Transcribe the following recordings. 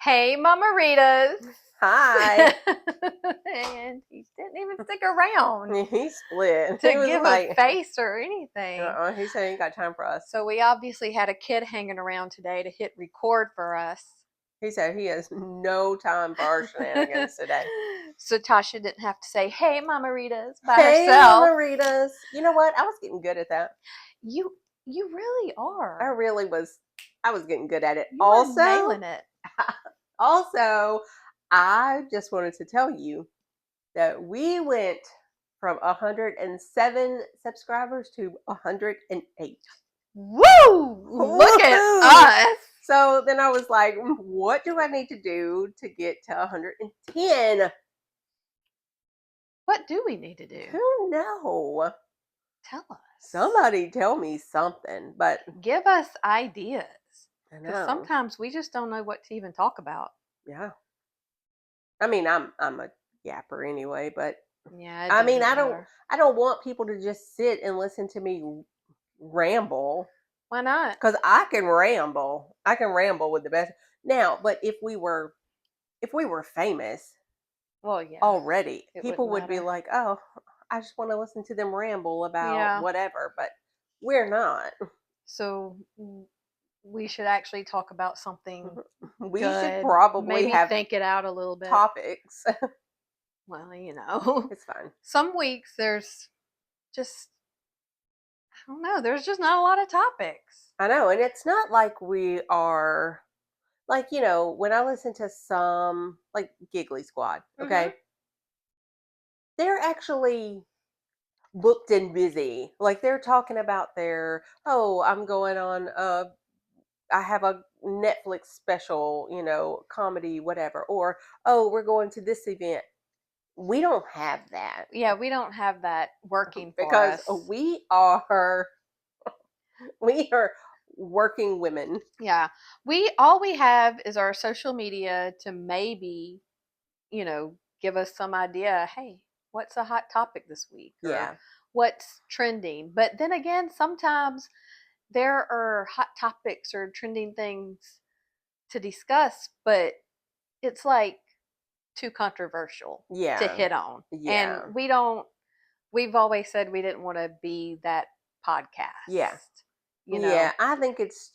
Hey, Mamaritas. Hi. And he didn't even stick around He split. to He was give a like, face or anything. he said he ain't got time for us. So we obviously had a kid hanging around today to hit record for us. He said he has no time for our shenanigans today. So Tasha didn't have to say, "Hey, Mamaritas," by Hey, herself. Mamaritas. You know what? I was getting good at that. You really I are. really was. I was getting good at it. You are nailing it. Also, I just wanted to tell you that we went from 107 subscribers to 108. Woo! Look at Woohoo! us. So then I was like, what do I need to do to get to 110? What do we need to do? Who know? Tell us. Somebody tell me something. But Give us ideas. I Because know. sometimes we just don't know what to even talk about. Yeah. I mean, I'm a yapper anyway, but Yeah, it I mean, doesn't matter. I don't want people to just sit and listen to me ramble, Why not? because I can ramble. I can ramble with the best. Now, but if we were famous Well, yeah, already, it wouldn't people would be matter. like, "Oh, I just want to listen to them ramble about Yeah. whatever," but we're not. So we should actually talk about something We should good. probably Maybe have think it out a little bit. topics. Well, It's fine. some weeks there's just, I don't know, there's just not a lot of topics. I know, and it's not like we are like, when I listen to some like Giggly Squad, Mm-hmm. okay? They're actually booked and busy. Like they're talking about I'm going on I have a Netflix special, comedy, whatever, or oh, we're going to this event. We don't have that Yeah, we don't have that working for because us. we are working women. Yeah. We have is our social media to maybe, give us some idea, hey, what's a hot topic this week or Yeah. what's trending. But then again, sometimes there are hot topics or trending things to discuss, but it's like too controversial to Yeah. hit on. And Yeah. we've always said we didn't want to be that Yeah. podcast, you Yeah. know.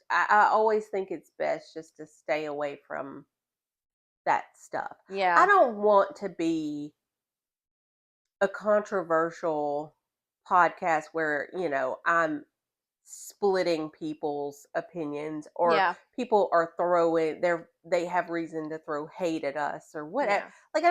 I always think it's best just to stay away from that stuff. I Yeah. don't want to be a controversial podcast where, I'm splitting people's opinions, or Yeah. people are they have reason to throw hate at us or whatever. Yeah. Like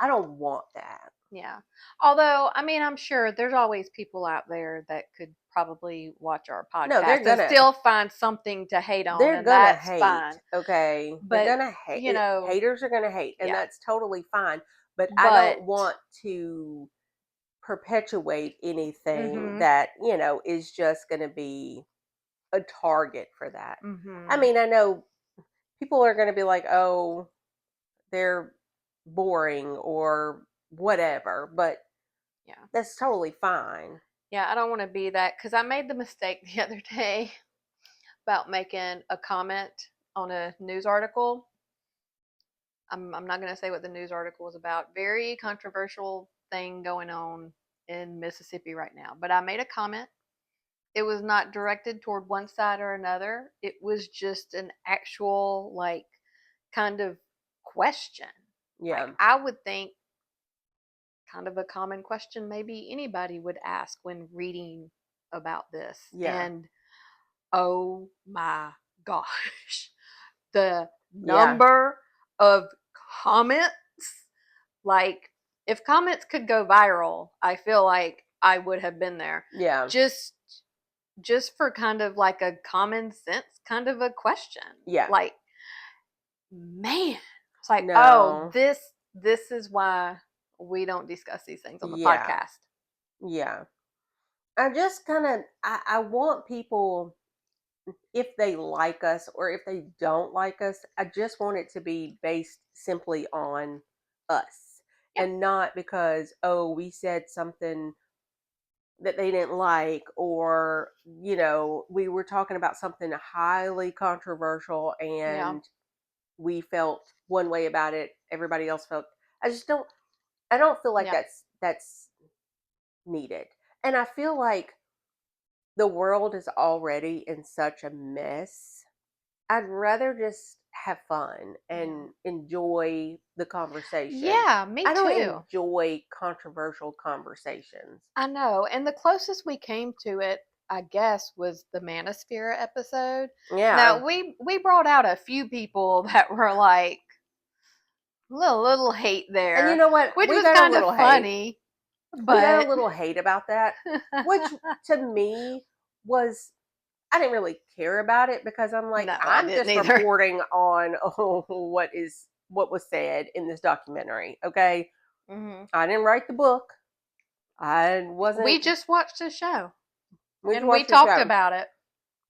I don't want that. Yeah. Although, I mean, I'm sure there's always people out there that could probably watch our No, podcast and still find something to hate on, they're and gonna that's hate, fine. okay? They're But, gonna hate. Haters are gonna hate, and yeah. that's totally fine. But I But, don't want to perpetuate anything mhm. that, is just gonna be a target for that. I Mhm. mean, I know people are gonna be like, oh, they're boring or whatever, but Yeah. that's totally fine. Yeah, I don't want to be that cuz I made the mistake the other day about making a comment on a news article. I'm not going to say what the news article was about. Very controversial thing going on in Mississippi right now. But I made a comment. It was not directed toward one side or another. It was just an actual, like, kind of question. Like, Yeah. I would think kind of a common question maybe anybody would ask when reading about this. Yeah. And oh my gosh, the Yeah. number of comments, like, if comments could go viral, I feel like I would have been there. Yeah. Just just for kind of like a common sense kind of a question. Yeah. Like, man, it's like, oh, No. this is why we don't discuss these things on the Yeah. podcast. Yeah. I just kind of I want people, if they like us or if they don't like us, I just want it to be based simply on us, Yeah. and not because, oh, we said something that they didn't like, or, we were talking about something highly controversial Yeah. and we felt one way about it, everybody else felt. I just don't. I don't feel like Yeah. that's needed, and I feel like the world is already in such a mess. I'd rather just have fun Yeah. and enjoy the conversation. Yeah, me I don't too. enjoy controversial conversations. I know. And the closest we came to it, I guess, was the Manosphere episode. Yeah. Now, we brought out a few people that were like little hate And you there, know what? which We was got a kind of little hate. funny, We got but a little hate about that, which to me was, I didn't really care about it because I'm like, no, I I'm didn't just either. reporting on what was said in this documentary. Okay. Hmm. I didn't write the book. I wasn't We just watched a show we just and we watched the talked show. about it.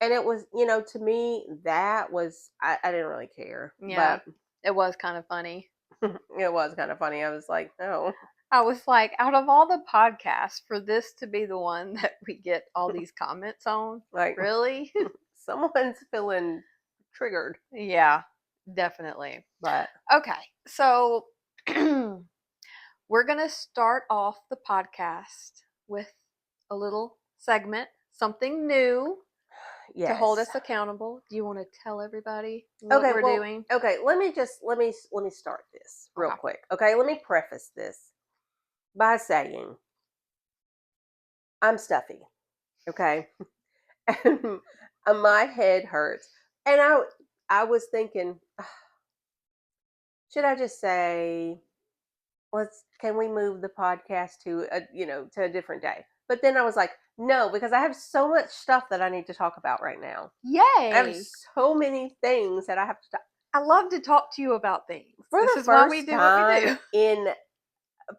And it was, to me, that was, I didn't really care. Yeah, But it was kind of funny. it was kind of funny. I was like, oh, I was like, out of all the podcasts, for this to be the one that we get all these comments on, like really? someone's feeling triggered. Yeah, definitely. But Okay, so we're going to start off the podcast with a little segment, something new to hold yes. us accountable. Do you want to tell everybody what Okay, we're well, doing? okay, let me start this real Okay. quick. Okay, let me preface this by saying I'm stuffy. Okay. And my head hurts. And I was thinking, should I just say, let's can we move the podcast to to a different day? But then I was like, no, because I have so much stuff that I need to talk about right now. I have Yay! so many things that I have to talk. I love to talk to you about things. For This the is why we first do what we time do. in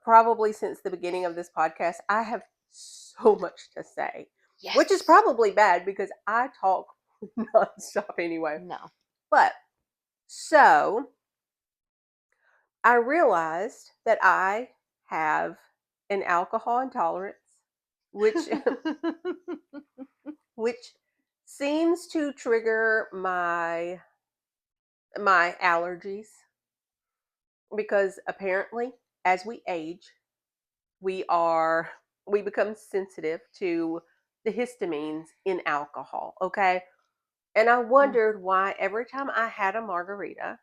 probably since the beginning of this podcast, I have so much to say, which is Yes. probably bad because I talk nonstop anyway. No. But so I realized that I have an alcohol intolerance, which which seems to trigger my allergies because apparently as we age we are we become sensitive to the histamines in alcohol, okay? And I wondered why every time I had a margarita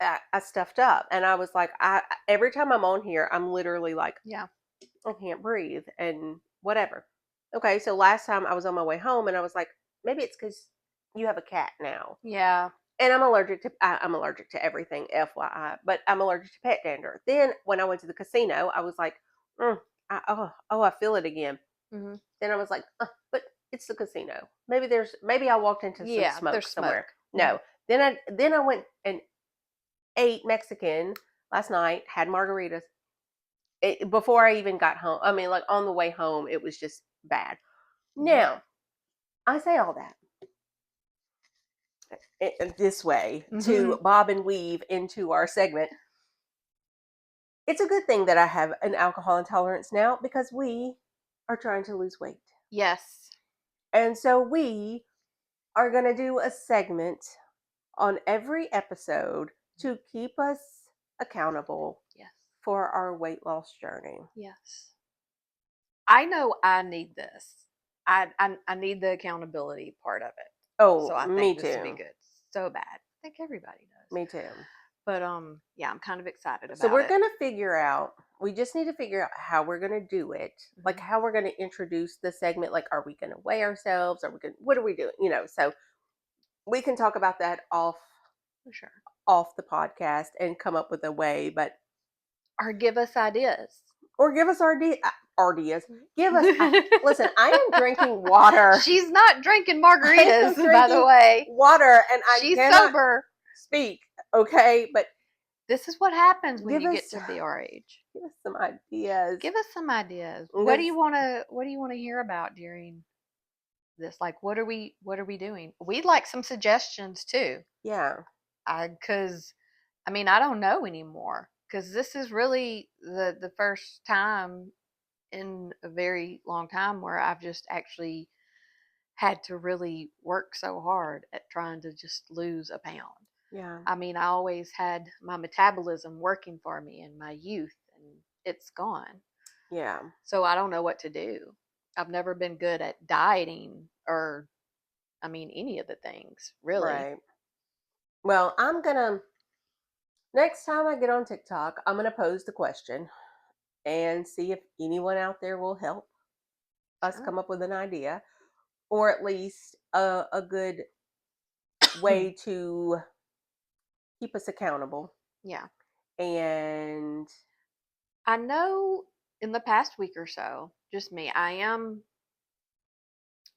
I stuffed up, and I was like, I every time I'm on here I'm literally like Yeah. I can't breathe and whatever. Okay, so last time I was on my way home and I was like, maybe it's because you have a cat now. Yeah. And I'm allergic to everything, FYI, but I'm allergic to pet dander. Then when I went to the casino, I was like, I feel it again. Hmm. Then I was like, but it's the casino. Maybe I walked into some Yeah, smoke there's somewhere. smoke. Hmm. No. Then I went and ate Mexican last night, had margaritas. Before I even got home. I mean, like on the way home, it was just bad. Hmm. Now, I say all that this way Hmm. to bob and weave into our segment. It's a good thing that I have an alcohol intolerance now because we are trying to lose weight. Yes. And so we are going to do a segment on every episode to keep us accountable Yes. for our weight loss journey. Yes. I know I need this. I need the accountability part of it. So Oh, I me think this would be too. good. So bad. I think everybody does. Me too. But yeah, I'm kind of excited So about we're it. going to figure out, we just need to figure out how we're going to do it. Like Hmm. how we're going to introduce the segment. Like, are we going to weigh ourselves? What are we doing? So we can talk about that For sure. off the podcast and come up with a way, but, Or give us ideas. or give us our ideas. Give us, listen, I am drinking water. She's not drinking I am margaritas, by the drinking way. water and I She's cannot sober. speak. Okay. But This is what happens when give you us, get to be our age. give us some ideas. Give us some ideas. Because, What do you want to hear about during this? Like what are we doing? We'd like some suggestions too. yeah. Cuz I mean, I don't know anymore cuz this is really the first time in a very long time where I've just actually had to really work so hard at trying to just lose a pound. Yeah. I mean, I always had my metabolism working for me in my youth, and it's gone. Yeah. So I don't know what to do. I've never been good at dieting or, I mean, any of the things, really. Right. Well, next time I get on TikTok, I'm gonna pose the question and see if anyone out there will help us Sure. come up with an idea, or at least a good way to keep us accountable. Yeah. And I know in the past week or so, just me, I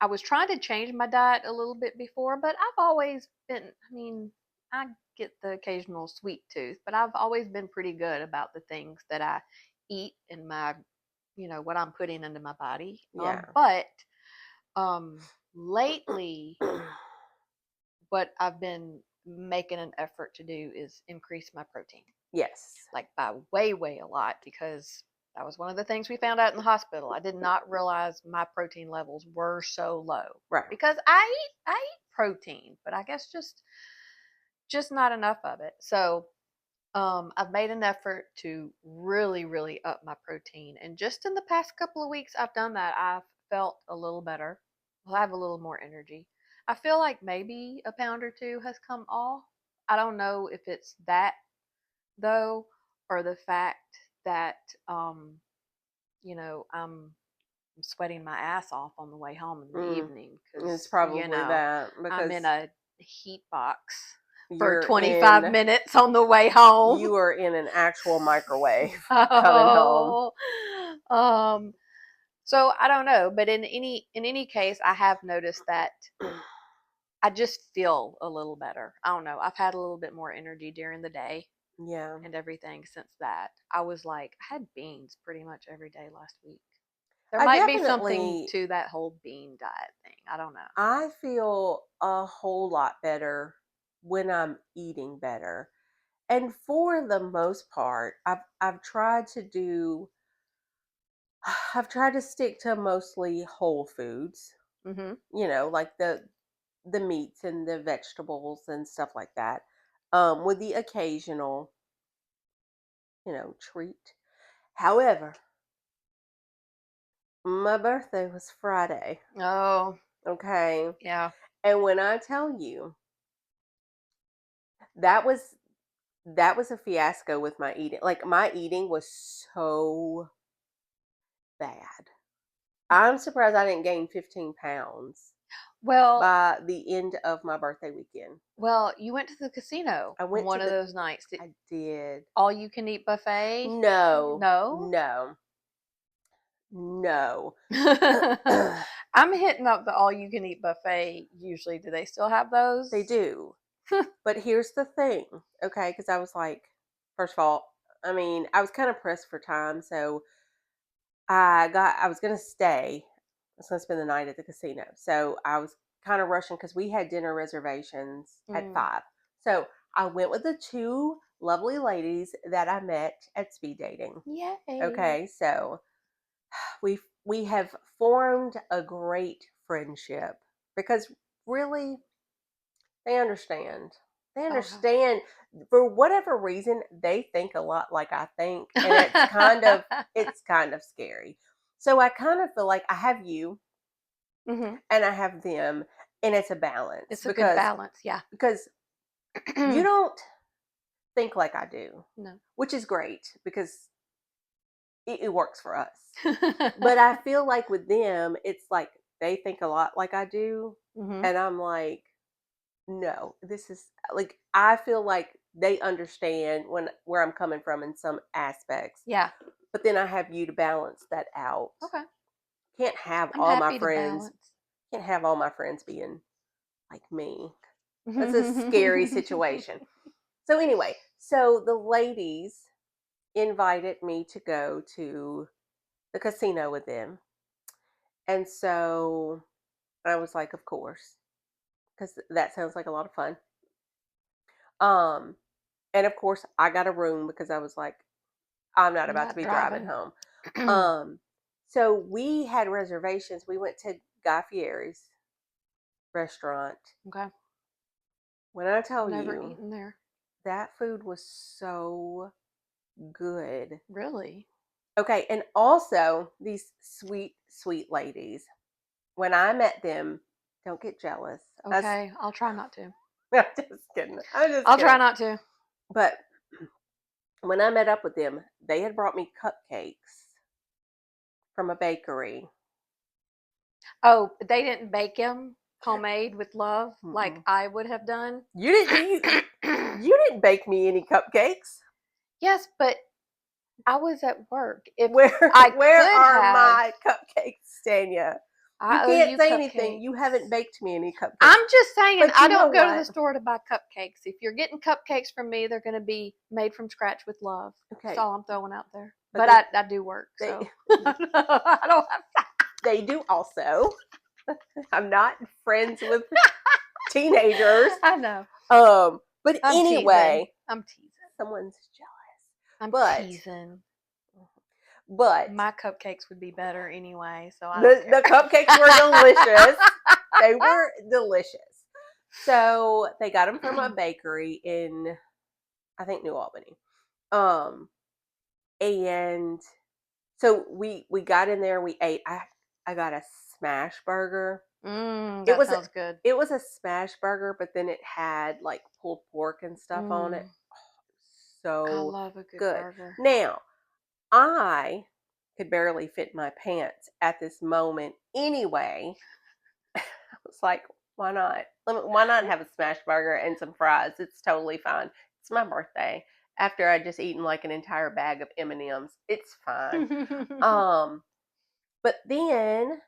was trying to change my diet a little bit before, but I've always been, I mean, I get the occasional sweet tooth, but I've always been pretty good about the things that I eat and what I'm putting into my body. yeah. But lately, what I've been making an effort to do is increase my protein, Yes. like by way, way a lot, because that was one of the things we found out in the hospital. I did not realize my protein levels were so low Right. because I eat protein, but I guess just not enough of it. So I've made an effort to really, really up my protein, and just in the past couple of weeks, I've done that. I've felt a little better. Well, I have a little more energy. I feel like maybe a pound or two has come off. I don't know if it's that though, or the fact that I'm sweating my ass off on the way home in the Mm, evening it's because probably that I'm because in a heat box for you're 25 in minutes on the way home. you are in an actual microwave coming home. Oh, um, so I don't know, but in any case, I have noticed that I just feel a little better. I don't know. I've had a little bit more energy during the day Yeah. and everything since that. I was like, I had beans pretty much every day last week. There I might be something definitely to that whole bean diet thing. I don't know. I feel a whole lot better when I'm eating better. And for the most part, I've tried to do I've tried to stick to mostly whole foods, Mhm. like the meats and the vegetables and stuff like that. With the occasional, treat. However, my birthday was Friday, Oh, okay? yeah. And when I tell you that was that was a fiasco with my eating. Like my eating was so bad. I'm surprised I didn't gain 15 pounds Well, by the end of my birthday weekend. you went to the casino I went to one of the those nights. I did. All you can eat buffet? No, No. no, no. I'm hitting up the all you can eat buffet usually. Do they still have They those? do. But here's the thing, okay? Because I was like, first of all, I mean, I was kind of pressed for time, so I was gonna stay. I was gonna spend the night at the casino. So I was kind of rushing because we had dinner reservations at Mm. 5. So I went with the two lovely ladies that I met at speed dating. Yay. Okay, so we have formed a great friendship because really they understand. They Uh-huh. understand for whatever reason they think a lot like I think, and it's kind of scary. So I kind of feel like I have you Mhm. and I have them, and it's a balance It's a good because balance. Yeah. because you don't think like I do, No. which is great because it works for us. But I feel like with them, it's like they think a lot like I do, Mhm. and I'm like, no, this is like I feel like they understand where I'm coming from in some aspects, Yeah. but then I have you to balance that out. Okay. Can't have I'm all my happy to friends balance. can't have all my friends being like me. That's a scary situation. So anyway, so the ladies invited me to go to the casino with them. And so I was like, of course, because that sounds like a lot of fun. Um, and of course, I got a room because I was like, I'm not about to Not be driving driving. home. Um, so we had reservations. We went to Guy Fieri's restaurant. Okay. When I I've tell never you eaten there. that food was so good. Really? Okay, and also these sweet, sweet ladies. When I met them, don't get jealous. Okay, I'll try not to. I'm just kidding. I'm just I'll try kidding. not to. But when I met up with them, they had brought me cupcakes from a bakery. Oh, they didn't bake them homemade with love like Mm-mm. I would have done. You didn't you didn't bake me any cupcakes. Yes, but I was at work. If Where I where could are have, my cupcakes, Tanya? You I owe can't you say anything. You haven't cupcakes. baked me any cupcakes. I'm just saying, But I you know don't go to the what? store to buy cupcakes. If you're getting cupcakes from me, they're going to be made from scratch with love. That's Okay, all I'm throwing out there. but But I do work, they so I don't have. they do also. I'm not friends with teenagers. I know. But I'm teasing. anyway, I'm teasing. someone's jealous. I'm But teasing. but My cupcakes would be better anyway, so I don't the care. cupcakes were delicious. They were delicious. So they got them from a bakery in, I think, New Albany. Um, and so we got in there. We ate. I got a smash burger. It That was sounds good. it was a smash burger, but then it had like pulled pork and stuff on it. Mm, I So love a good good. burger. Now I could barely fit my pants at this moment anyway. I was like, why not? Why not have a smash burger and some fries? It's totally fine. It's my birthday. After I just eaten like an entire bag of M&Ms, it's fine. Um, but then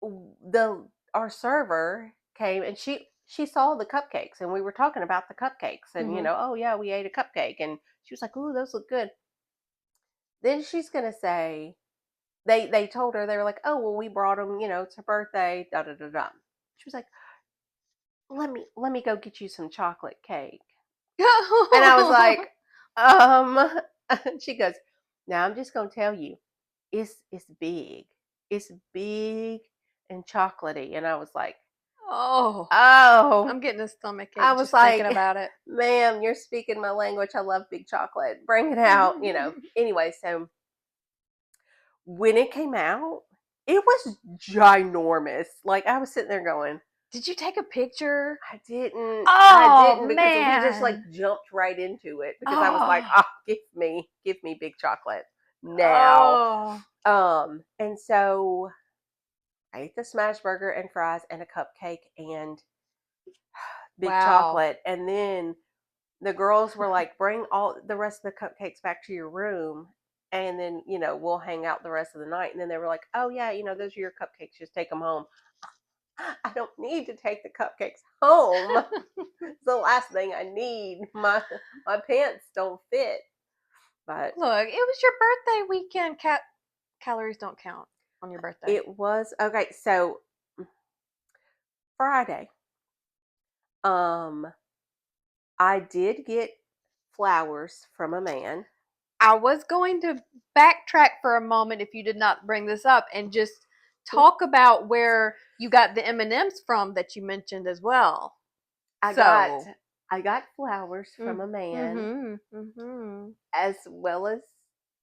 the our server came and she saw the cupcakes and we were talking about the cupcakes and Mhm. oh yeah, we ate a cupcake and she was like, "Ooh, those look good." Then she's gonna say they told her, they were like, "Oh well, we brought them. It's her birthday." Da da da da. She was like, "Let me go get you some chocolate cake." And I was like, um. She goes, "Now I'm just gonna tell you, it's big, it's big and chocolatey." And I was like, Oh, "Oh." I'm getting a stomach I ache was just thinking like, about it. "Ma'am, you're speaking my language. I love big chocolate. Bring it out." Anyway, so when it came out, it was ginormous. Like I was sitting there going, Did you take a picture? I didn't. I Oh didn't because we just like man. jumped right into it because I was like, Oh. "Oh, give me big chocolate now." Oh. And so I ate the smash burger and fries and a cupcake and big Wow. chocolate, and then the girls were like, "Bring all the rest of the cupcakes back to your room, and then we'll hang out the rest of the night." And then they were like, "Oh yeah, those are your cupcakes. Just take them home." I don't need to take the cupcakes home. It's the last thing I need. My pants don't fit. But Look, it was your birthday weekend. Calories don't count on your birthday. it was okay. So Friday, um, I did get flowers from a man. I was going to backtrack for a moment if you did not bring this up and just talk about where you got the M&Ms from that you mentioned as well. I got So, I got flowers from a man, mhm, mhm, as well as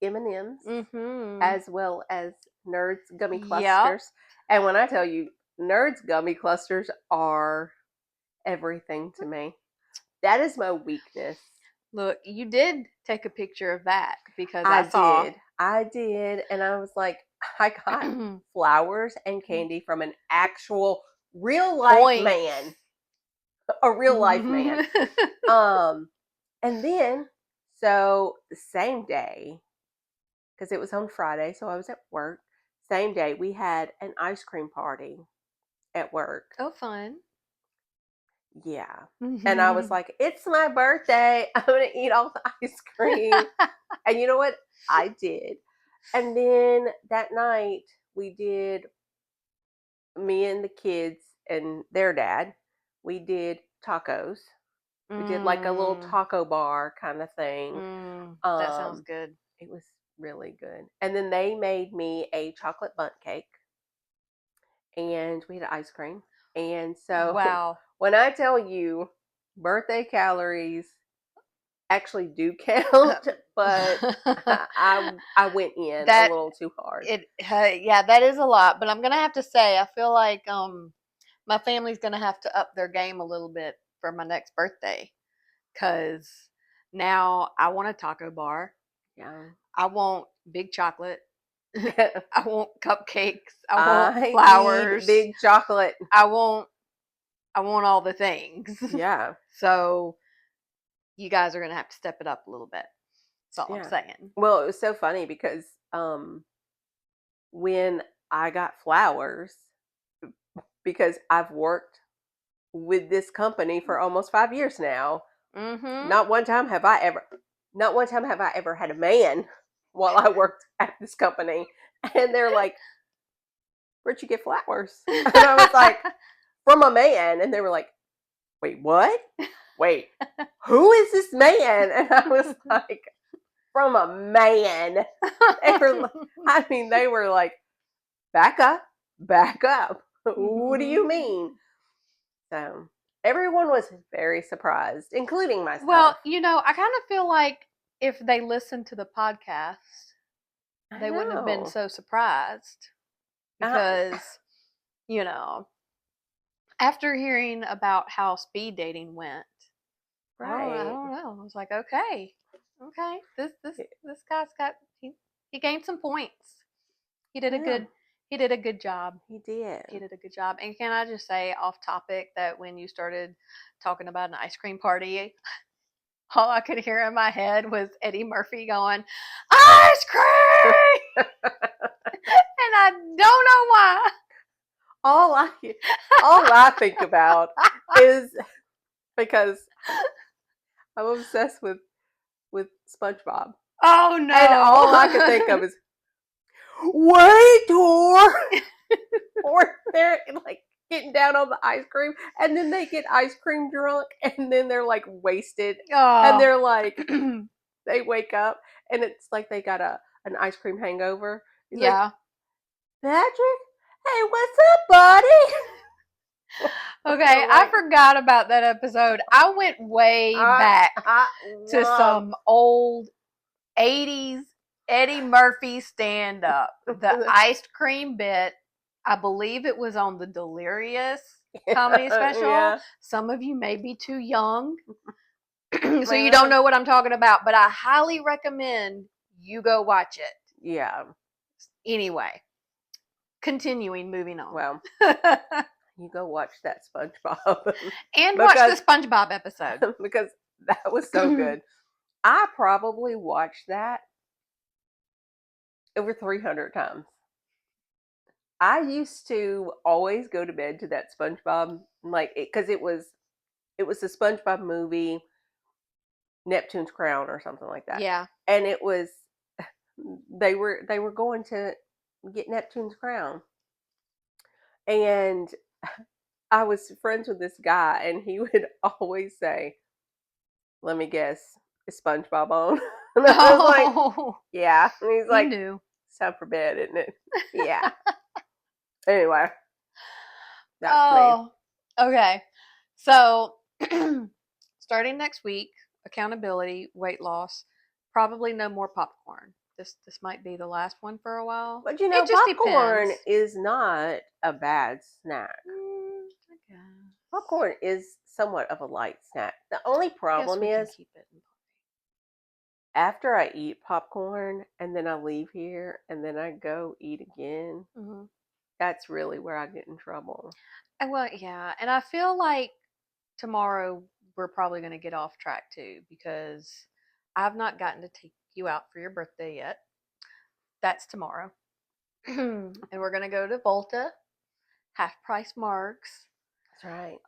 M&Ms, mhm. as well as Nerds gummy Yep. clusters. And when I tell you, Nerds gummy clusters are everything to me. That is my weakness. Look, you did take a picture of that because I I saw. did. I did. And I was like, I got flowers and candy from an actual real life Point. man. A real life man. Um, and then, so the same day, because it was on Friday, so I was at work. Same day, we had an ice cream party at work. Oh, fun. Yeah. And I was like, it's my birthday. I'm going to eat all the ice cream. And you know what? I did. And then that night, we did, me and the kids and their dad, we did tacos. We did like a little Mm, taco bar kind of thing. that sounds Um, good. it was really good. And then they made me a chocolate bundt cake and we had ice cream. And so Wow. When I tell you birthday calories actually do count, but I went in a that little too hard. yeah, that is a lot. But I'm gonna have to say, I feel like my family's gonna have to up their game a little bit for my next birthday, because now I want a taco bar. Yeah. I want big chocolate. I want cupcakes. I want I need flowers. big chocolate. I want all the things. Yeah. So you guys are gonna have to step it up a little bit. That's all I'm Yeah. saying. Well, it was so funny because when I got flowers, because I've worked with this company for almost 5 years now, Mm-hmm. not one time have I ever not one time have I ever had a man while I worked at this company. And they're like, "Where'd you get flowers?" And I was like, "From a man." And they were like, "Wait, what? Wait, who is this man?" And I was like, "From a man." They were, I mean, they were like, "Back up, back up. What do you Mhm. mean?" So everyone was very surprised, including Well, myself. I kind of feel like if they listened to the podcast, I they wouldn't have been know. so surprised, Uh, because, you know, after hearing about how speed dating went, I right. don't know. I was like, okay, okay, this guy's got he gained some points. He did a Yeah, good he did a good job. he did. He did a good job. And can I just say off topic that when you started talking about an ice cream party, all I could hear in my head was Eddie Murphy going, "Ice cream!" And I don't know why. all I all I think about is because I'm obsessed with SpongeBob, Oh and all I could think no. of is waiter, or they're like getting down on the ice cream, and then they get ice cream drunk, and then they're like wasted, and Oh. they're like they wake up, and it's like they got an ice cream hangover. He's like, Yeah. "Patrick, hey, what's up, buddy?" Okay, I'm I like, forgot about that episode. I went way back I to love some old 80s Eddie Murphy stand up. The ice cream bit, I believe it was on the Delirious comedy special. yeah, Some of you may be too young, so you don't man, know what I'm talking about, but I highly recommend you go watch it. yeah. Anyway, continuing, moving on. Well, you go watch that SpongeBob And watch the because SpongeBob episode. because that was so good. I probably watched that over 300 times. I used to always go to bed to that SpongeBob, like, because it was the SpongeBob movie, Neptune's Crown or something like that, Yeah. and it was they were going to get Neptune's crown, and I was friends with this guy, and he would always say, "Let me guess, is SpongeBob on?" And I was like, Oh, "Yeah," and he's he like, knew. "It's time for bed, isn't it?" Yeah. Anyway, that's me. Oh, okay. So, starting next week, accountability, weight loss, probably no more popcorn. This might be the last one for a while. But It just popcorn depends. is not a bad snack. I guess. Popcorn is somewhat of a light snack. The only I guess problem we can is keep it. after I eat popcorn and then I leave here and then I go eat again, Mm-hmm. that's really where I get in trouble. Well, yeah, and I feel like tomorrow we're probably going to get off track too, because I've not gotten to take you out for your birthday yet. That's tomorrow. And we're going to go to Volta, half price marks. That's right.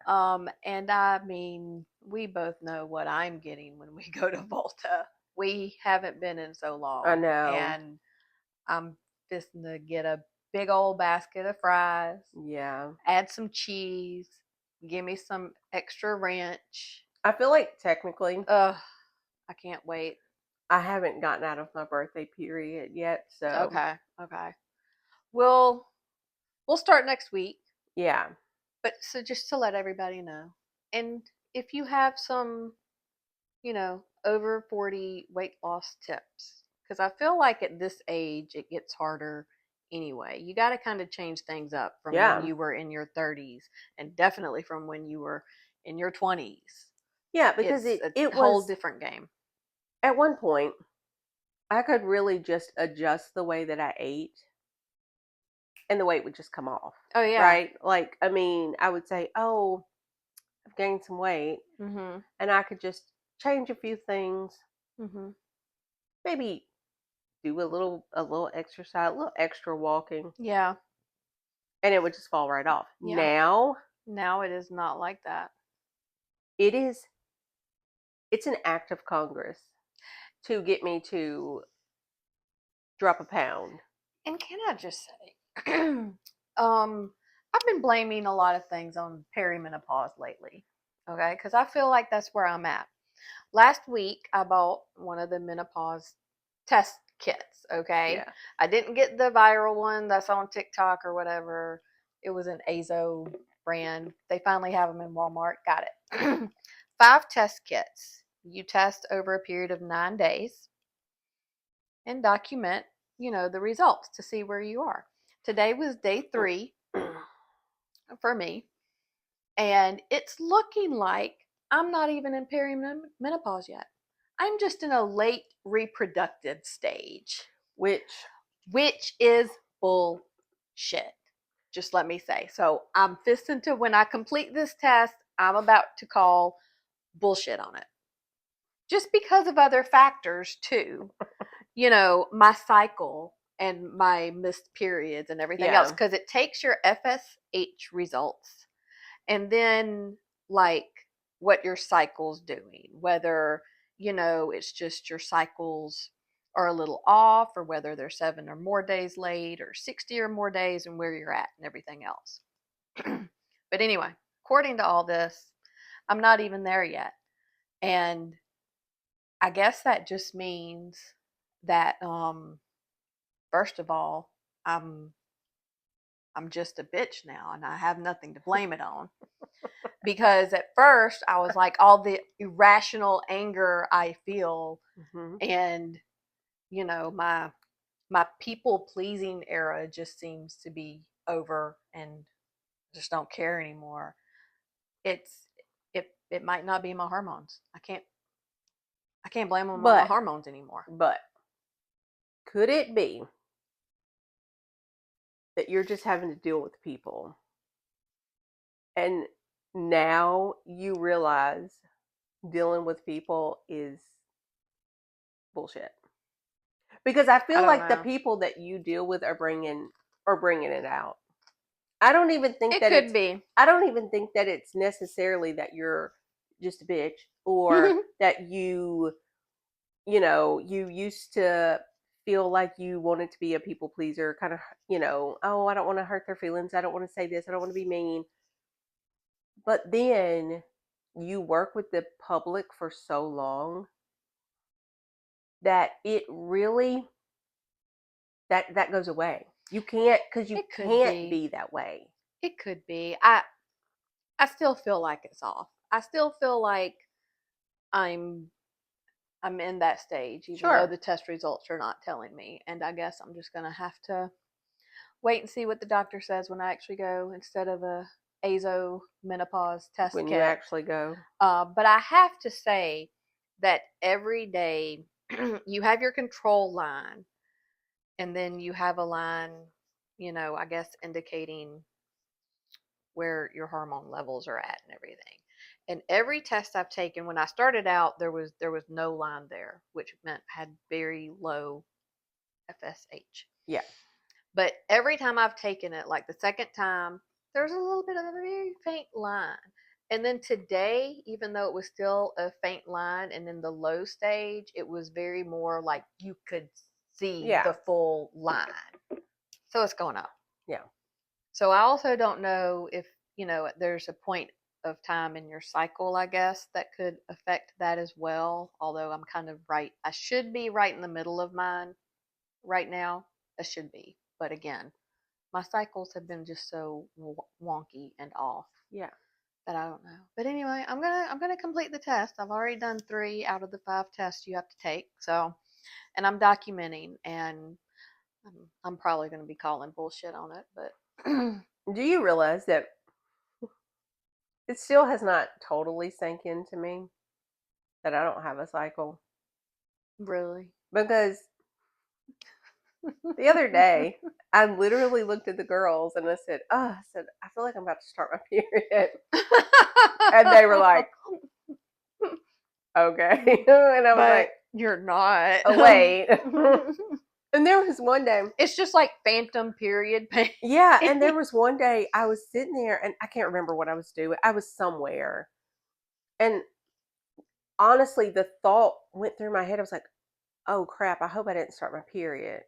And I mean, we both know what I'm getting when we go to Volta. We haven't been in so I long, know. and I'm just gonna get a big old basket of fries, Yeah. add some cheese, give me some extra ranch. I feel like technically Ugh, I can't wait. I haven't gotten out of my birthday period yet, so Okay, okay. We'll we'll start next week, yeah. but so just to let everybody know, And if you have some, over 40 weight loss tips, because I feel like at this age it gets harder anyway. You got to kind of change things up from when Yeah. you were in your 30s, and definitely from when you were in your 20s. Yeah, because It's it a it whole was different game. at one point I could really just adjust the way that I ate and the weight would just come off. Oh yeah. Right? Like, I mean, I would say, "Oh, I've gained some weight," Mhm. and I could just change a few things, Mhm. maybe do a little exercise, a little extra walking, Yeah. and it would just fall right off. Yeah. Now, Now it is not like that. it is it's an act of Congress to get me to drop a pound. And can I just say, I've been blaming a lot of things on perimenopause lately. Okay, because I feel like that's where I'm at. Last week, I bought one of the menopause test kits. Okay, Yeah. I didn't get the viral one that's on TikTok or whatever. It was an Azo brand. They finally have them in Walmart. Got it. 5 test kits. You test over a period of 9 days and document, the results to see where you are. Today was day 3 for me, and it's looking like I'm not even in perimenopause yet. I'm just in a late reproductive stage, Which, which is bullshit. Just let me say. So I'm fisting to when I complete this test, I'm about to call bullshit on it. Just because of other factors too, my cycle and my missed periods and everything else, yeah. because it takes your FSH results and then like what your cycle's doing, whether, it's just your cycles are a little off, or whether they're 7 or more days late, or 60 or more days, and where you're at and everything else. But anyway, according to all this, I'm not even there yet. And I guess that just means that first of all, I'm I'm just a bitch now and I have nothing to blame it on. Because at first I was like all the irrational anger I feel, Hmm. and my people pleasing era just seems to be over, and just don't care anymore. It's it might not be my hormones. I can't blame them on my But, hormones anymore. but, could it be that you're just having to deal with people and now you realize dealing with people is bullshit? Because I I feel don't like the know. people that you deal with are bringing it out. I don't even think It that could it's be. I don't even think that it's necessarily that you're just a bitch, or that you used to feel like you wanted to be a people pleaser, kind of, oh, I don't want to hurt their feelings. I don't want to say this. I don't want to be mean. But then you work with the public for so long that it really that goes away. You can't, because you It could can't be. be that way. It could be. I still feel like it's off. I still feel like I'm I'm in that stage, even though Sure. the test results are not telling me. And I guess I'm just gonna have to wait and see what the doctor says when I actually go, instead of a azo menopause test When you kit. actually go. But I have to say that every day you have your control line, and then you have a line, I guess indicating where your hormone levels are at and everything. And every test I've taken, when I started out, there was no line there, which meant I had very low FSH. Yeah. But every time I've taken it, like the second time, there's a little bit of a very faint line. And then today, even though it was still a faint line, and in the low stage, it was very more like you could see Yeah. the full line. So it's going up. Yeah. So I also don't know if, there's a point of time in your cycle, I guess, that could affect that as well. Although I'm kind of right. I should be right in the middle of mine right now. I should be. But again, my cycles have been just so wonky and off. Yeah. that I don't know. But anyway, I'm gonna complete the test. I've already done 3 out of the 5 tests you have to take. So, and I'm documenting, and I'm probably gonna be calling bullshit on it, but Do you realize that it still has not totally sank into me that I don't have a cycle? really. Because the other day, I literally looked at the girls and I said, "Oh," I said, "I feel like I'm about to start my period," and they were like, "Okay," and I was But like, you're not. "Oh wait." And there was one day, It's just like phantom period pain. yeah, and there was one day I was sitting there and I can't remember what I was doing. I was somewhere, and honestly, the thought went through my head. I was like, "Oh crap! I hope I didn't start my period."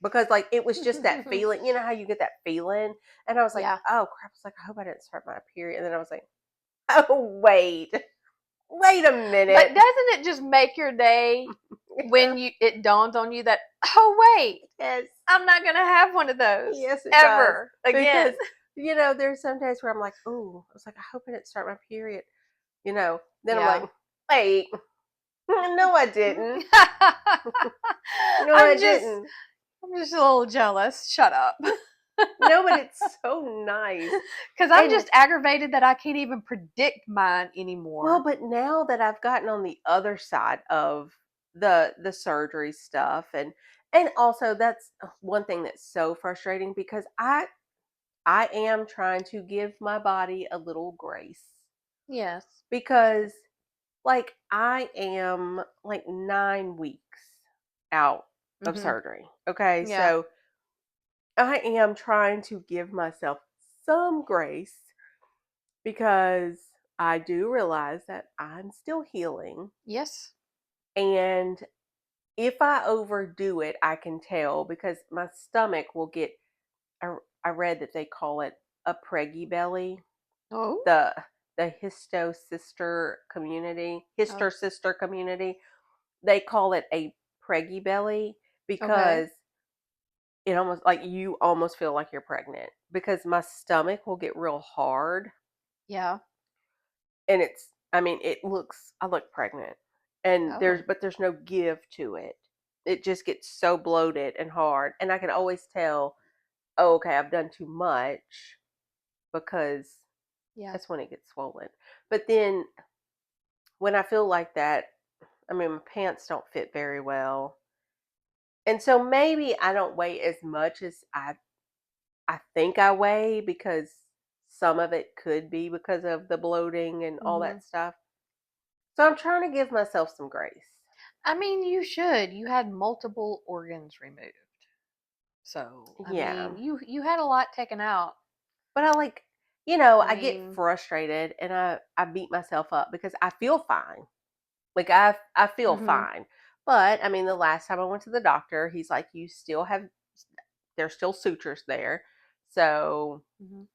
Because like it was just that feeling, you know how you get that feeling, and I was like, Yeah. "Oh crap!" I was like, "I hope I didn't start my period," and then I was like, "Oh wait a But minute." doesn't it just make your day when it dawns on you that, oh wait, Yes, I'm not gonna have one of those yes, it does. ever again. Because there's some days where I'm like, "Oh," I was like, "I hope I didn't start my period," Then I'm like, Yeah. "Wait, no, I didn't. No, I I'm just didn't." I'm just a little jealous. Shut up. No, but it's so nice. Cuz I'm And just aggravated that I can't even predict mine well, anymore. but now that I've gotten on the other side of the surgery stuff, and also that's one thing that's so frustrating because I am trying to give my body a little grace Yes. because like I am like 9 weeks out of Mhm. surgery. Okay? Yeah. So I am trying to give myself some grace because I do realize that I'm still healing. Yes. And if I overdo it, I can tell because my stomach will get. I read that they call it a preggy belly. Oh. The the histo Oh. sister community, they call it a preggy belly Okay. because it almost like you almost feel like you're pregnant because my stomach will get real hard Yeah. and I mean I look pregnant and Oh. there's no give to it. It just gets so bloated and hard and I can always tell, oh, okay, I've done too much because Yeah. that's when it gets swollen. But then when I feel like that, I mean my pants don't fit very well. And so maybe I don't weigh as much as I think I weigh because some of it could be because of the bloating and all Mhm. that stuff. So I'm trying to give myself some grace. I mean, you should. You had multiple organs removed. So, I Yeah. mean, you had a lot taken out. But I like, I I get mean, frustrated and I beat myself up because I feel fine. Like I feel mhm. fine. But I mean the last time I went to the doctor, he's like you still have there's still sutures there. So, Mhm.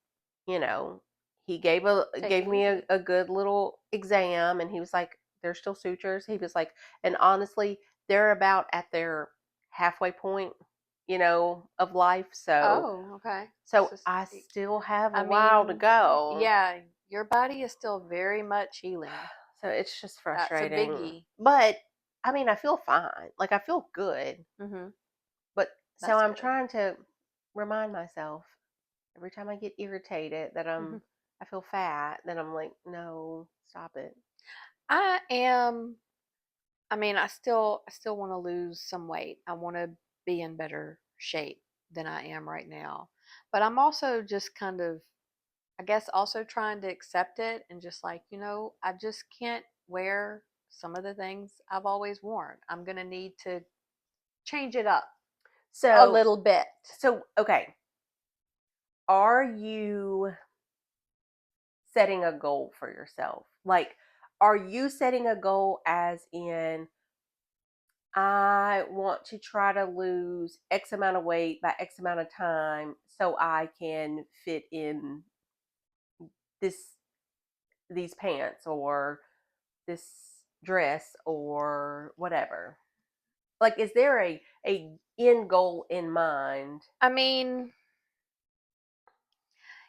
you know, he Take gave it me easy. a good little exam and he was like there's still sutures. He was like and honestly, they're about at their halfway point, of life. Oh, okay. So So, I still have a I while to mean, go. yeah, your body is still very much healing. So it's just That's a frustrating. biggie. But I mean, I feel fine. Like I feel good. Mhm. But so That's I'm good. trying to remind myself every time I get irritated that Mhm. I feel fat, then I'm like, no, stop it. I am I still want to lose some weight. I want to be in better shape than I am right now. But I'm also just kind of, I guess, also trying to accept it and just like, I just can't wear some of the things I've always worn. I'm going to need to change it up a So little bit. okay, are you setting a goal for yourself? Like, are you setting a goal as in I want to try to lose X amount of weight by X amount of time so I can fit in this these pants or this dress or whatever. Like is there a end goal in mind? I mean,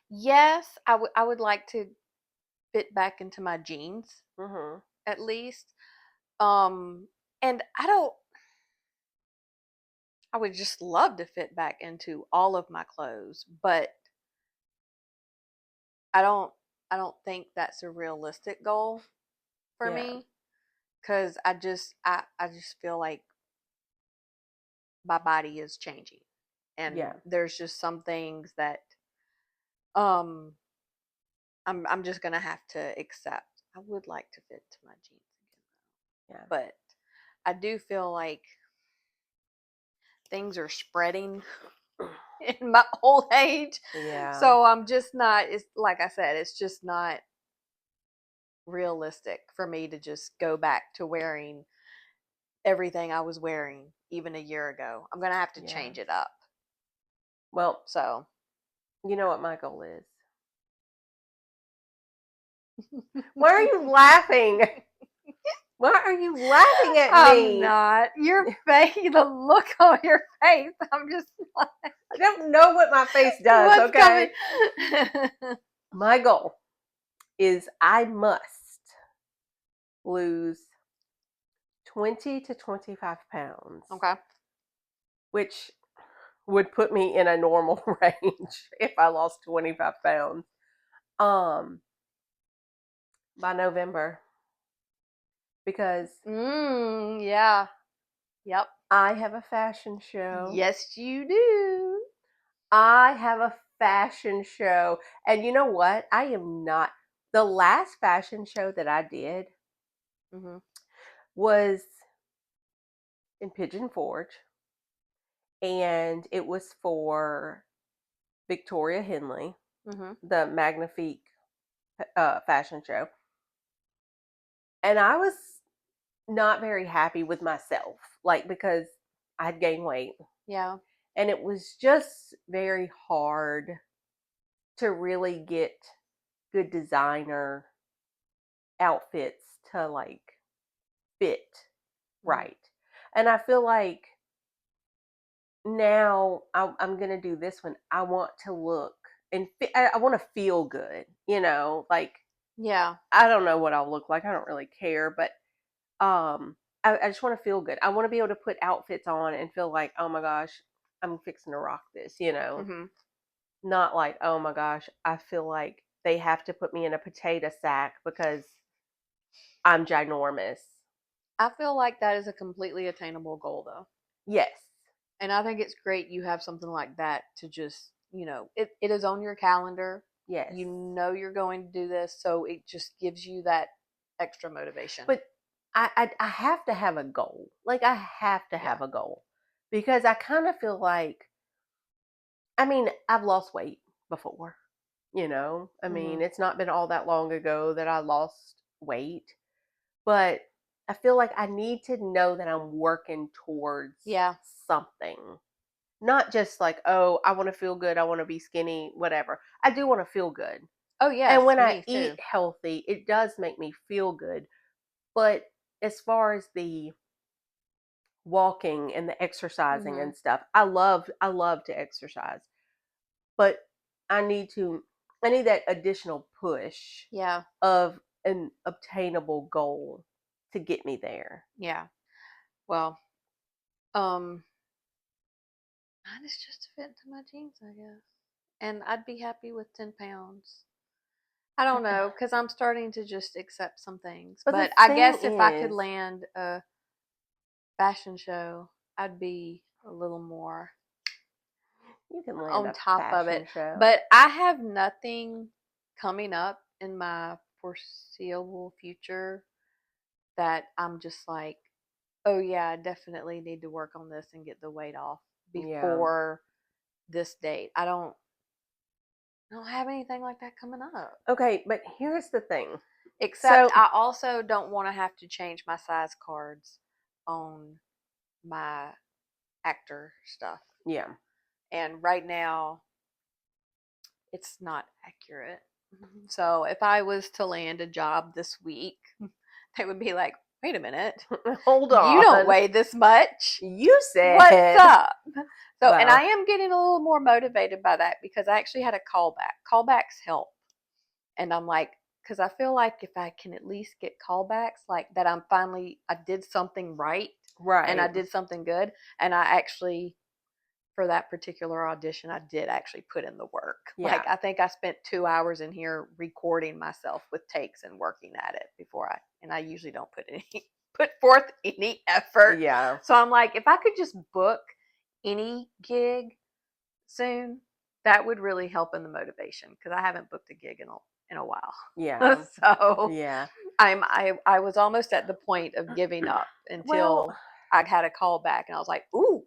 yes, I would like to. fit back into my jeans Mm-hmm. at least. And I would just love to fit back into all of my clothes, but I don't I don't think that's a realistic goal for Yeah. me cuz I just feel like my body is changing. Yeah. And there's just some things that um I'm just going to have to accept. I would like to fit to my jeans again, Yeah. but I do feel like things are spreading in my old age. Yeah. So I'm just not, it's like I said, it's just not realistic for me to just go back to wearing everything I was wearing even a year ago. I'm going to have to Yeah. change it up. Well, So, you know what my goal is? Why are you laughing? Why are you laughing at I'm me? not. Your face, the look on your face, I'm just like, I don't know what my face does, what's coming? okay? My goal is I must lose 20 to 25 pounds, Okay. which would put me in a normal range if I lost 25 pounds. Um, by November, because Yeah. Yep. I have a fashion show. Yes, you do. I have a fashion show. And you know what? I am not. The last fashion show that I did Mm-hmm. was in Pigeon Forge, and it was for Victoria Henley, Mm-hmm. the Magnifique fashion show. And I was not very happy with myself, like, because I had gained weight. Yeah. And it was just very hard to really get good designer outfits to like fit Mm-hmm. right. And I feel like now I'm going to do this one. I want to look and I want to feel good, like Yeah. I don't know what I'll look like. I don't really care, but I just want to feel good. I want to be able to put outfits on and feel like, oh my gosh, I'm fixing to rock this. Mm-hmm. Not like, oh my gosh, I feel like they have to put me in a potato sack because I'm ginormous. I feel like that is a completely attainable goal, though. Yes. And I think it's great you have something like that to just, it is on your calendar. Yes. You know you're going to do this, so it just gives you that extra motivation. But I have to have a goal. Like, I have to Yeah. have a goal because I kind of feel like, I mean, I've lost weight before. I Mm-hmm. mean, it's not been all that long ago that I lost weight, but I feel like I need to know that I'm working towards Yeah. something. Not just like, oh, I want to feel good, I want to be skinny, whatever. I do want to feel good. Oh, And yes, when I me eat too. healthy, it does make me feel good. But as far as the walking and the exercising Mm-hmm. and stuff, I love to exercise. But I need to I need that additional push Yeah. of an obtainable goal to get me there. Yeah. Well, um, mine is just to fit into my jeans, I guess. And I'd be happy with 10 pounds. I don't know, because I'm starting to just accept some things. But the But I thing guess if I could is, land a fashion show, I'd be a little more you can land on a top of it. fashion show. But I have nothing coming up in my foreseeable future that I'm just like, oh yeah, I definitely need to work on this and get the weight off Yeah. before this date. I don't have anything like that coming up. Okay, but here's the thing. Except So, I also don't want to have to change my size cards on my actor stuff. yeah. And right now, it's not accurate. So if I was to land a job this week, they would be like, wait a minute, Hold you don't on. weigh this much. You What's said, up? So, and I well, am getting a little more motivated by that because I actually had a callback. Callbacks help. And I'm like, because I feel like if I can at least get callbacks, like that, I did something right and I Right. did something good, and I actually, for that particular audition, I did actually put in the work. Yeah. Like I think I spent 2 hours in here recording myself with takes and working at it and I usually don't put forth any effort. Yeah. So I'm like, if I could just book any gig soon, that would really help in the motivation because I haven't booked a gig in a while. Yeah. So Yeah. I was almost at the point of giving up Well, until I had a call back and I was like, ooh,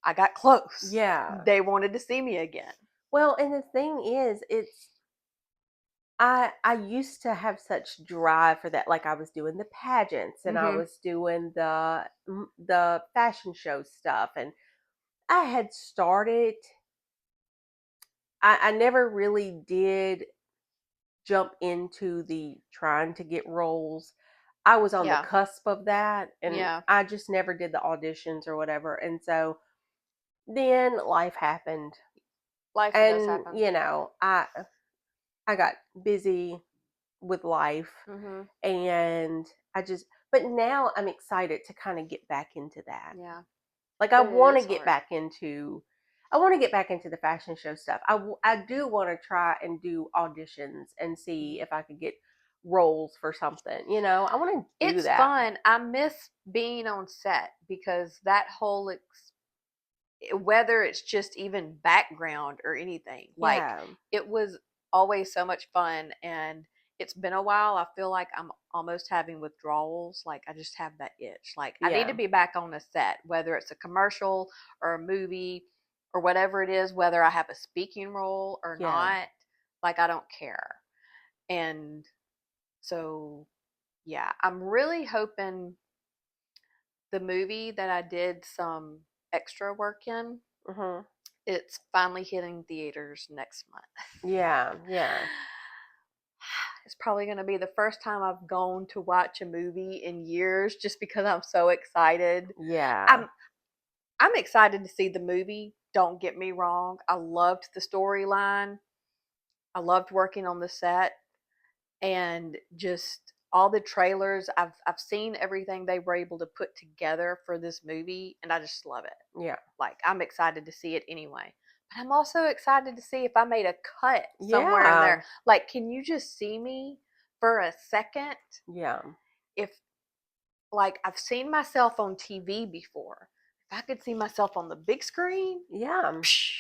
I got close. yeah. They wanted to see me again. Well, and the thing is, I used to have such drive for that. Like I was doing the pageants and I Mhm. was doing the fashion show stuff, and I had started. I never really did jump into the trying to get roles. I was on the Yeah. cusp of that, and Yeah. I just never did the auditions or whatever. And so then life happened, Life does and happen. I got busy with life, Mhm. and but now I'm excited to kind of get back into that. Yeah. Like But it is hard. I want to get back into the fashion show stuff. I do want to try and do auditions and see Mhm. if I could get roles for something. I want to do It's that. fun. I miss being on set because that whole whether it's just even background or anything, like Yeah. it was always so much fun. And it's been a while. I feel like I'm almost having withdrawals. Like I just have that itch. Like I need to Yeah. be back on a set, whether it's a commercial or a movie or whatever it is, whether I have a speaking role or Yeah. not. Like I don't care. And so, yeah, I'm really hoping the movie that I did some extra work in, Mhm. it's finally hitting theaters next month. Yeah. Yeah. It's probably going to be the first time I've gone to watch a movie in years just because I'm so excited. Yeah. I'm I'm excited to see the movie, don't get me wrong. I loved the storyline. I loved working on the set and just all the trailers. I've seen everything they were able to put together for this movie and I just love it. Yeah. Like I'm excited to see it anyway. But I'm also excited to see if I made a cut somewhere in there. Yeah. Like, can you just see me for a second? Yeah. If like I've seen myself on TV before. If I could see myself on the big screen, Yeah. psh,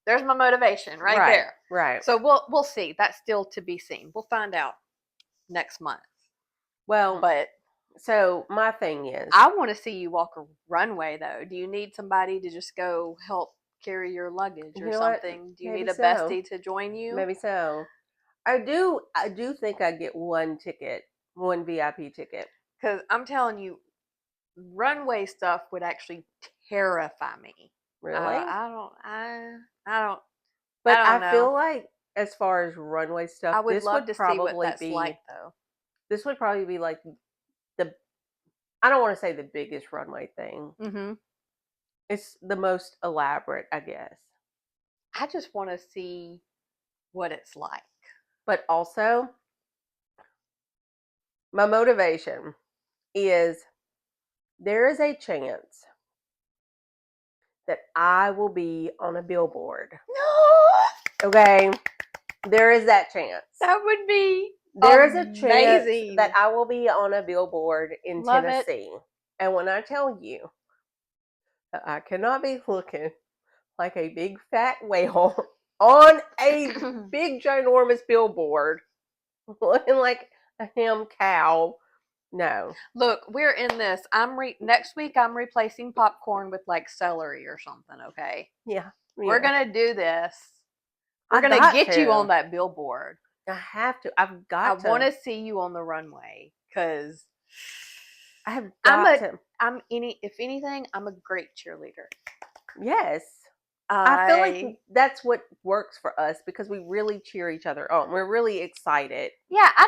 there's my motivation right Right. there. Right. So we'll see. That's still to be seen. We'll find out next month. Well, But so my thing is, I want to see you walk a runway though. Do you need somebody to just go help carry your luggage you or know what? something? Do you Maybe need a so. bestie to join you? Maybe so. I do think I'd get one ticket, one VIP ticket. Because I'm telling you, runway stuff would actually terrify me. Really? I don't, But I I don't know. feel like as far as runway stuff, I would love to see what that's like though. this would probably be like the I don't want to say the biggest runway thing. Mm-hmm. It's the most elaborate, I guess. I just want to see what it's like. But also, my motivation is there is a chance that I will be on a billboard. Okay? There is that chance. That would be There is a chance that amazing. I will be on a billboard in Love it. Tennessee. And when I tell you that I cannot be looking like a big fat whale on a big ginormous billboard, looking like a ham cow, no. Look, we're in this. Next week. I'm replacing popcorn with like celery or something. Okay, Yeah, we're yeah. gonna do this. We're I gonna got get you on to. that billboard. I have to. I've I got want to. to see you on the runway because I have I'm got a to. I'm any if anything I'm a great cheerleader. Yes. I feel like I that's what works for us because we really cheer each other on. We're really excited. Yeah, I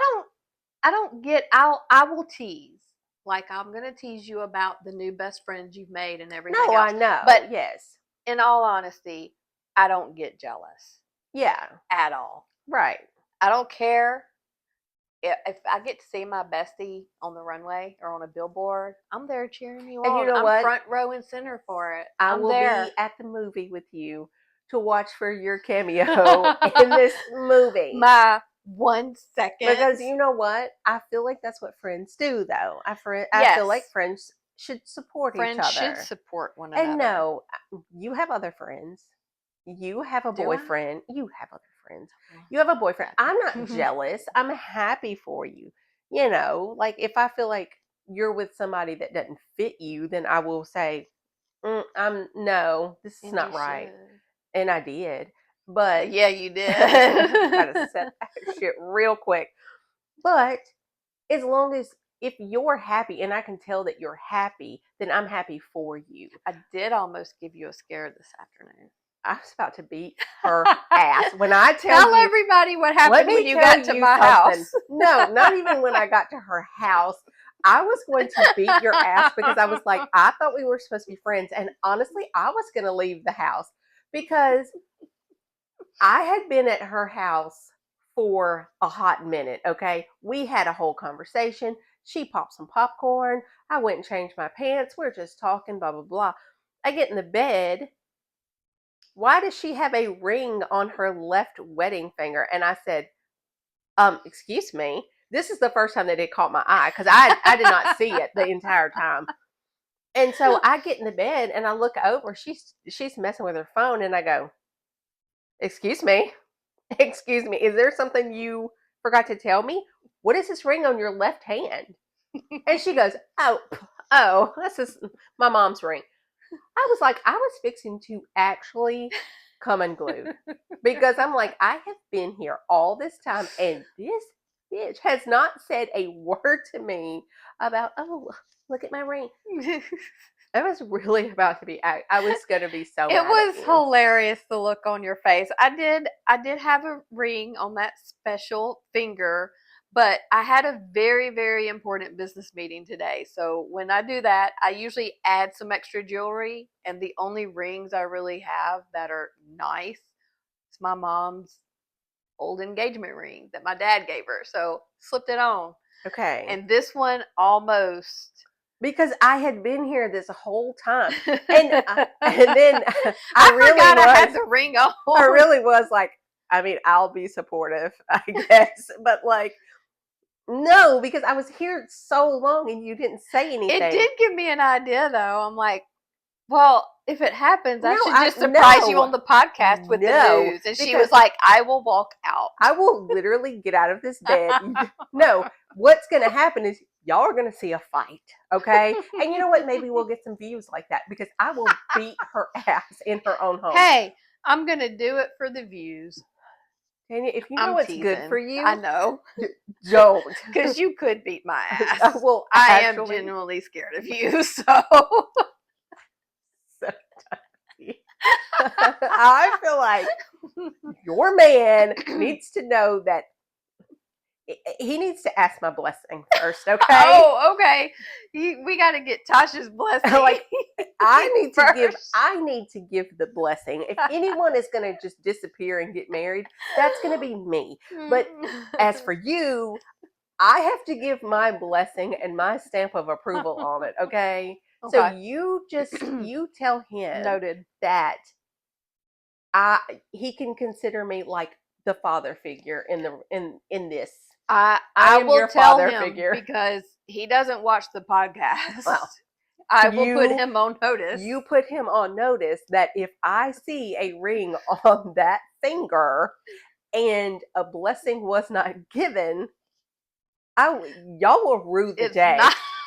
don't get I will tease. Like I'm gonna tease you about the new best friends you've made and everything No, I else. But know. Yes. in all honesty, I don't get jealous Yeah. at all. Right. I don't care. if I get to see my bestie on the runway or on a billboard, I'm there cheering you And you on. know I'm what? front row and center for it. I I'm will be there. at the movie with you to watch for your cameo in this movie. My 1 second. Because you know what? I feel like that's what friends do, though. I feel like Yes. friends should support each Friends should other. support one And another. no, you have other friends. You have a Do I? boyfriend. You have other friends. Well, You have a boyfriend. gotcha. I'm not jealous. I'm happy for you. You know, like if I feel like you're with somebody that doesn't fit you, then I will say, I'm no, this is And you not right. should. And I did. But Yeah, you did. gotta set that shit real quick. But as long as if you're happy and I can tell that you're happy, then I'm happy for you. I did almost give you a scare this afternoon. I was about to beat her ass. When I Tell you, everybody what let happened me when you tell got to you my something. house. No, not even when I got to her house. I was going to beat your ass because I was like, I thought we were supposed to be friends. And honestly, I was going to leave the house because I had been at her house for a hot minute, okay? We had a whole conversation. She popped some popcorn. I went and changed my pants. We're just talking, blah, blah, blah. I get in the bed. Why does she have a ring on her left wedding finger? And I said, excuse me. This is the first time that it caught my eye because I did not see it the entire time. And so I get in the bed and I look over. She's messing with her phone, and I go, excuse me. Excuse me, is there something you forgot to tell me? What is this ring on your left hand? And she goes, oh, this is my mom's ring. I was like, I was fixing to actually come unglued because I'm like, I have been here all this time and this bitch has not said a word to me about, oh, look at my ring. I was really about to be, I was going to be so It mad was at you. hilarious, the look on your face. I did have a ring on that special finger, but I had a very, very important business meeting today. So when I do that, I usually add some extra jewelry, and the only rings I really have that are nice is my mom's old engagement ring that my dad gave her. So slipped it on. Okay. And this one almost Because I had been here this whole time, and then I really forgot was, I had the ring on. I really was like, I mean, I'll be supportive, I guess, but like, no, because I was here so long and you didn't say anything. It did give me an idea, though. I'm like, well, if it happens, I No, should just surprise you on the podcast with the no, news. And she because was like, I will walk out. I will literally get out of this bed. No, what's going to happen is y'all are going to see a fight, okay? And you know what? Maybe we'll get some views like that because I will beat her ass in her own home. Hey, I'm going to do it for the views. Tanya, if you know I'm what's teasing. good for you, I know. don't. Because you could beat my ass. I will I am actually. genuinely scared of you, so. I feel like your man needs to know that he needs to ask my blessing first, okay? Oh, okay. We got to get Tasha's blessing. Like, I need to give the blessing. If anyone is going to just disappear and get married, that's going to be me. But as for you, I have to give my blessing and my stamp of approval on it, okay? So you tell him Noted. that he can consider me like the father figure in this. I am will your tell father him figure because he doesn't watch the podcast. Well, I will put him on notice. You put him on notice that if I see a ring on that finger and a blessing was not given, y'all will rue the day.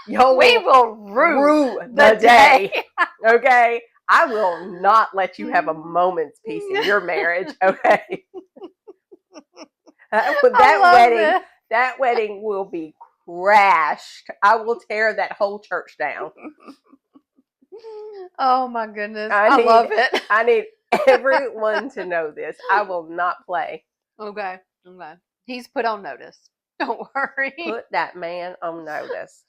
We will rue the day. Okay? I will not let you have a moment's peace in your marriage, okay? That wedding will be crashed. I will tear that whole church down. Oh my goodness. I love it. I need everyone to know this. I will not play. Okay. He's put on notice. Don't worry. Put that man on notice.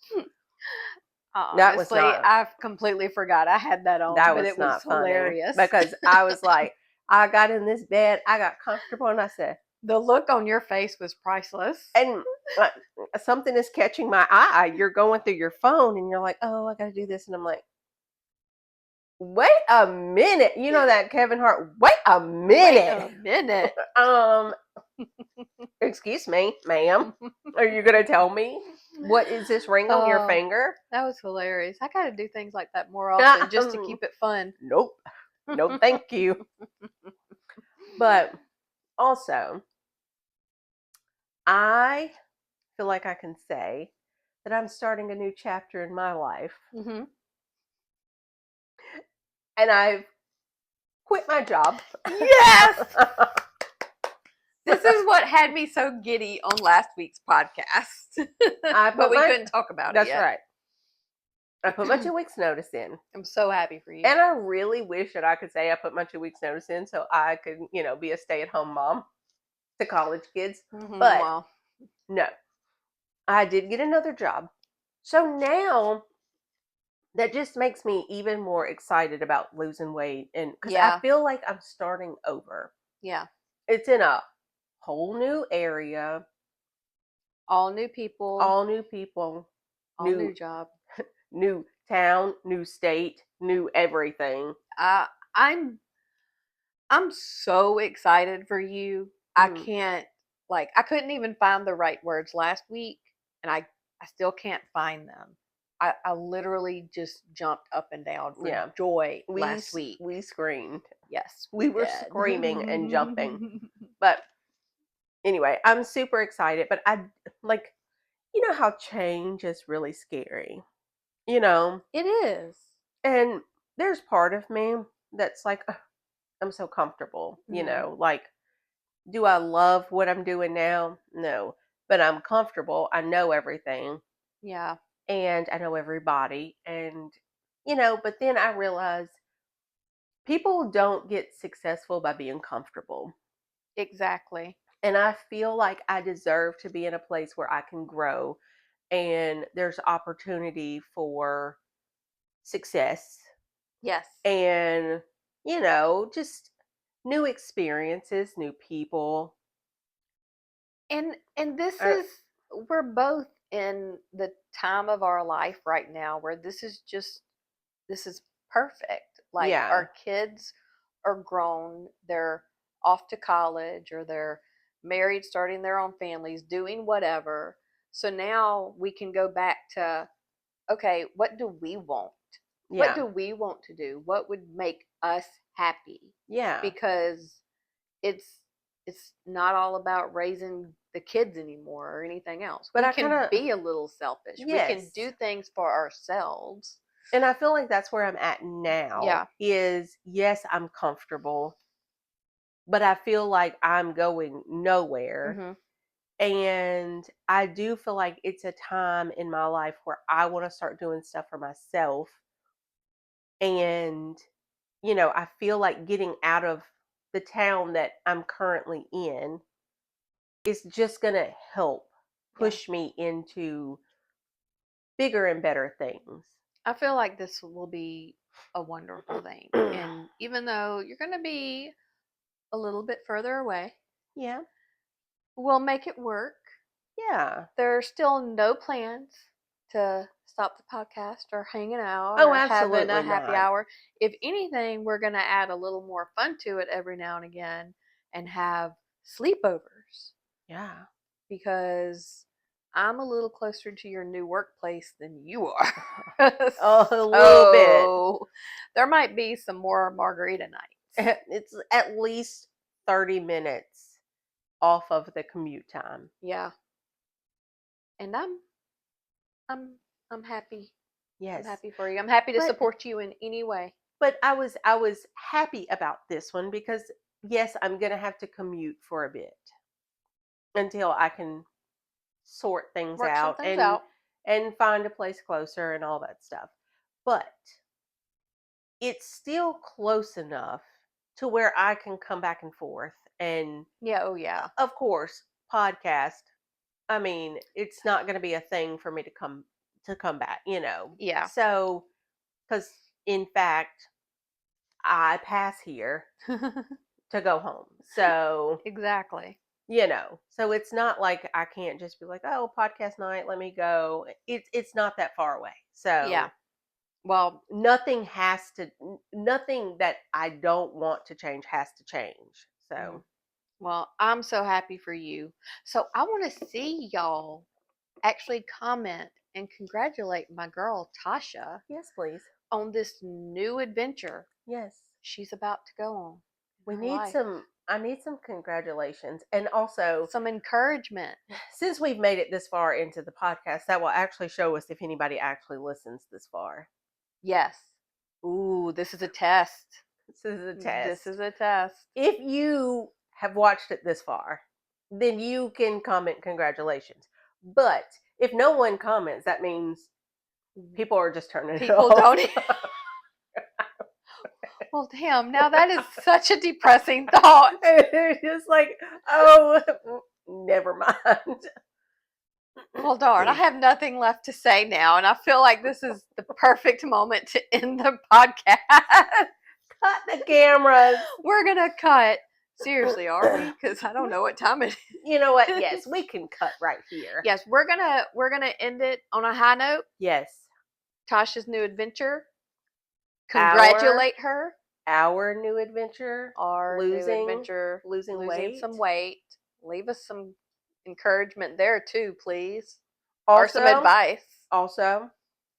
Honestly, I've completely forgot I had that on, but it was hilarious. Because I was like, I got in this bed, I got comfortable, and I said, The look on your face was priceless. And something is catching my eye. You're going through your phone and you're like, oh, I got to do this. And I'm like, wait a minute. You know that Kevin Hart, wait a Wait minute. a minute. Excuse me, ma'am. Are you going to tell me? What is this ring on your Oh, finger? that was hilarious. I got to do things like that more often just to keep it fun. Nope. No, thank you. But also, I feel like I can say that I'm starting a new chapter in my life. Mm-hmm. And I've quit my job. Yes! This is what had me so giddy on last week's podcast. But we couldn't talk about it That's yet. right. I put my 2 weeks notice in. I'm so happy for you. And I really wish that I could say I put my 2 weeks notice in so I could, be a stay-at-home mom to college kids. Mm-hmm, But well, no, I did get another job. So now that just makes me even more excited about losing weight. And because I yeah, feel like I'm starting over. yeah. It's in a whole new area, All new people, all new people, all new new job. new town, new state, new everything. I'm so excited for you. I Mhm. can't I couldn't even find the right words last week, and I still can't find them. I literally just jumped up and down for Yeah. joy We last week. we screamed. Yes, We were did. screaming and jumping. But anyway, I'm super excited, but I like how change is really scary. You know, It is. and there's part of me that's like, "Ugh, I'm so comfortable, Mhm. like do I love what I'm doing now? No, but I'm comfortable. I know everything Yeah, and I know everybody and but then I realize people don't get successful by being comfortable. exactly. And I feel like I deserve to be in a place where I can grow and there's opportunity for success Yes. and, just new experiences, new people. And this Uh, is we're both in the time of our life right now where this is perfect. Like yeah. our kids are grown, they're off to college or they're married, starting their own families, doing whatever. So now we can go back to, okay, what do we want? What Yeah. do we want to do? What would make us happy? Yeah. Because it's it's not all about raising the kids anymore or anything else. But We I kind can of, be a little selfish. We can yes. do things for ourselves. And I feel like that's where I'm at now Yeah. is yes, I'm comfortable, but I feel like I'm going nowhere. Mhm. And I do feel like it's a time in my life where I want to start doing stuff for myself. And, I feel like getting out of the town that I'm currently in is just going to help Yeah. push me into bigger and better things. I feel like this will be a wonderful thing. And even though you're going to be a little bit further away, Yeah. we'll make it work. Yeah. There are still no plans to stop the podcast or hanging out Oh, or having a absolutely happy not. hour. If anything, we're going to add a little more fun to it every now and again and have sleepovers Yeah. because I'm a little closer to your new workplace than you are. A little bit. So there might be some more margarita nights. It's at least 30 minutes off of the commute time. Yeah. And I'm I'm happy. I'm Yes. happy for you. I'm happy to But support you in any way. I was happy about this one because yes, I'm going to have to commute for a bit until I can sort things Work some out things and out. find a place closer and all that stuff. But it's still close enough to where I can come back and forth and Yeah, oh yeah. of course, podcast. I mean, it's not going to be a thing for me to come back. Yeah. So, because in fact, I pass here to go home. So, Exactly. So it's not like I can't just be like, oh, podcast night, let me go. It's not that far away. Yeah. So Well, nothing that I don't want to change has to change. mm, So well, I'm so happy for you. So I want to see y'all actually comment and congratulate my girl Tasha yes, please. on this new adventure Yes. she's about to go on We in her need life. some I need some congratulations. And also, Some encouragement. since we've made it this far into the podcast, that will actually show us if anybody actually listens this far. Yes. Ooh, this is a test. This is a This test. is a test. If you have watched it this far, then you can comment congratulations. But if no one comments, that means people are just turning it People off. don't. Well, damn, now that is such a depressing thought. They're just like, oh, never mind. Well, darn, I have nothing left to say now, and I feel like this is the perfect moment to end the podcast. Cut the cameras. We're gonna cut. Seriously, are we? Because I don't know what time it is. You know what? Yes, we can cut right here. Yes, we're gonna end it on a high note. Yes. Tasha's new adventure. Congratulate her. Our new adventure. Our new adventure. Losing Losing weight. some weight. Leave us some encouragement there too, please. Also, or some advice. Also,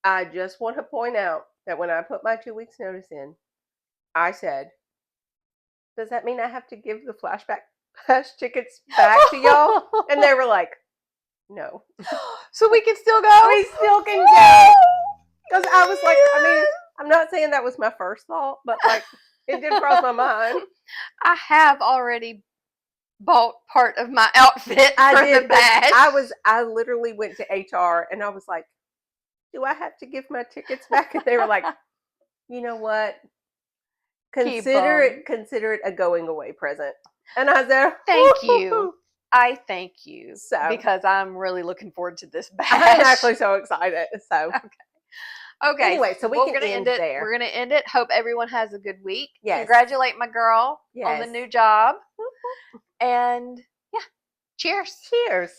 I just want to point out that when I put my 2 weeks notice in, I said, does that mean I have to give the flashback flash tickets back to y'all? And they were like, no. So we can still go? We still can go. Because I was like, I mean, I'm not saying that was my first thought, but like, it did cross my mind. I have already bought part of my outfit for the bash. I literally went to HR and I was like, do I have to give my tickets back? And they were like, you know what? Consider it a going away present. And I said, thank you. I thank you. So, because I'm really looking forward to this bash. I'm actually so excited. So Okay. Anyway, so we're gonna end it there. We're gonna end it. Hope everyone has a good week. Yes. Congratulate my girl on the new job. And yeah, cheers. Cheers.